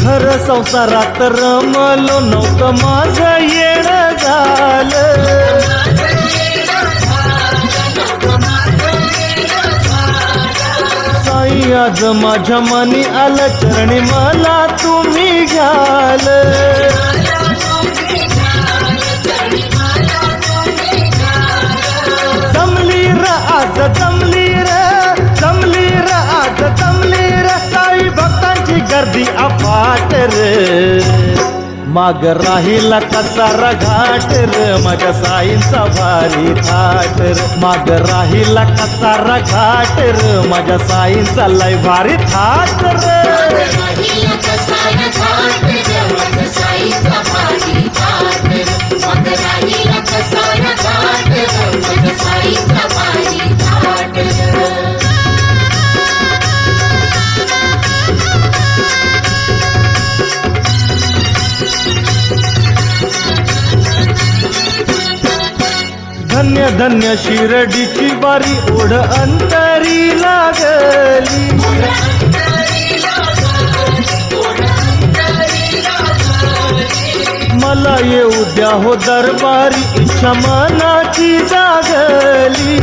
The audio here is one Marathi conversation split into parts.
खरं संसारात रमलो नव्हतं माझं येणं झालं. साई आज माझ्या मनी आलं चरणी मला तुम्ही घ्याल. जमली र आज जमली र जमली र आज जमली र साई भक्तांची गर्दी अफाट र. माग राहिला कसारा घाट र माझ्या साईंचा भारी थाट र. माग राहिला कसारा घाट र माझ्या साईंचा लय भारी थाट र. धन्य धन्य शिर्डीची वारी ओढ अंतरी लागली. मला येऊ द्या हो दरबारी इच्छा मनाची जागली.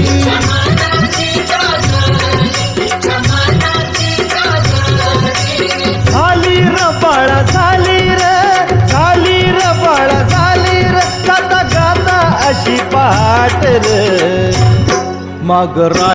झाली र बाळा झाली र बाळा झाली र गाता गाता अशी पहाट र. माग